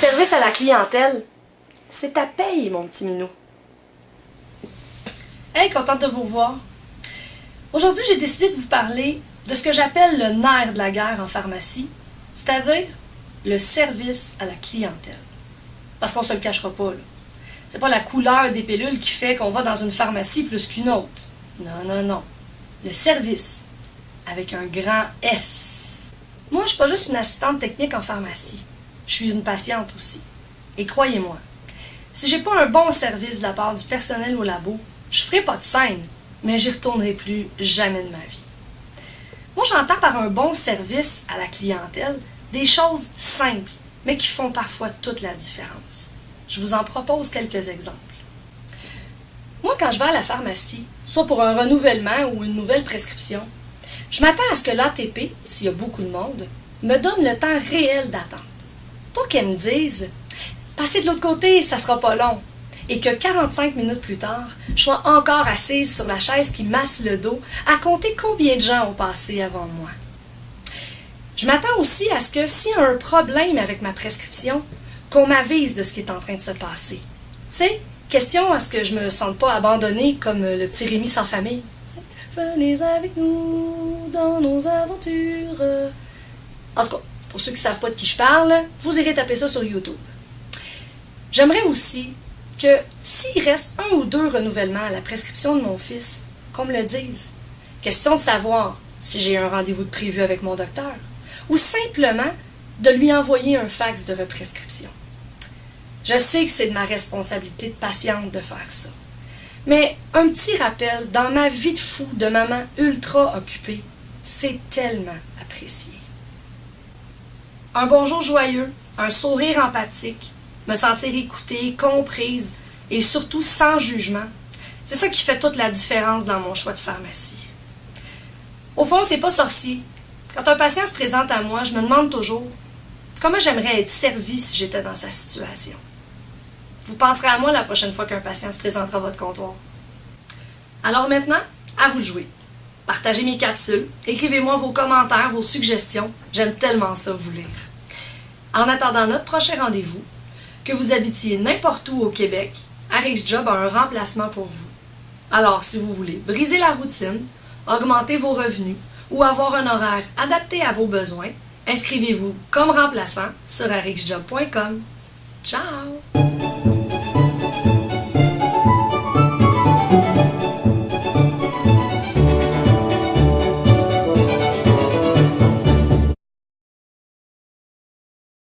service à la clientèle, c'est ta paye, mon petit minou. Hey, contente de vous voir. Aujourd'hui, j'ai décidé de vous parler de ce que j'appelle le nerf de la guerre en pharmacie, c'est-à-dire le service à la clientèle. Parce qu'on se le cachera pas, là. C'est pas la couleur des pilules qui fait qu'on va dans une pharmacie plus qu'une autre. Non, non, non. Le service, avec un grand S. Moi, je suis pas juste une assistante technique en pharmacie. Je suis une patiente aussi. Et croyez-moi, si j'ai pas un bon service de la part du personnel au labo, je ferai pas de scène, mais j'y retournerai plus jamais de ma vie. Moi, j'entends par un bon service à la clientèle des choses simples, mais qui font parfois toute la différence. Je vous en propose quelques exemples. Moi, quand je vais à la pharmacie, soit pour un renouvellement ou une nouvelle prescription, je m'attends à ce que l'ATP, s'il y a beaucoup de monde, me donne le temps réel d'attente. Pas qu'elle me dise « Passez de l'autre côté, ça sera pas long », et que 45 minutes plus tard, je sois encore assise sur la chaise qui masse le dos à compter combien de gens ont passé avant moi. Je m'attends aussi à ce que s'il y a un problème avec ma prescription, qu'on m'avise de ce qui est en train de se passer. Tu sais, question à ce que je me sente pas abandonnée comme le petit Rémi sans famille. Venez avec nous dans nos aventures. En tout cas, pour ceux qui ne savent pas de qui je parle, vous irez taper ça sur YouTube. J'aimerais aussi que s'il reste 1 ou 2 renouvellements à la prescription de mon fils, qu'on me le dise. Question de savoir si j'ai un rendez-vous de prévu avec mon docteur ou simplement de lui envoyer un fax de represcription. Je sais que c'est de ma responsabilité de patiente de faire ça. Mais un petit rappel dans ma vie de fou de maman ultra occupée, c'est tellement apprécié. Un bonjour joyeux, un sourire empathique, me sentir écoutée, comprise et surtout sans jugement, c'est ça qui fait toute la différence dans mon choix de pharmacie. Au fond, c'est pas sorcier. Quand un patient se présente à moi, je me demande toujours comment j'aimerais être servie si j'étais dans sa situation. Vous penserez à moi la prochaine fois qu'un patient se présentera à votre comptoir. Alors maintenant, à vous de jouer. Partagez mes capsules, écrivez-moi vos commentaires, vos suggestions. J'aime tellement ça vous lire. En attendant notre prochain rendez-vous, que vous habitiez n'importe où au Québec, RxJob a un remplacement pour vous. Alors, si vous voulez briser la routine, augmenter vos revenus ou avoir un horaire adapté à vos besoins, inscrivez-vous comme remplaçant sur rxjob.com. Ciao!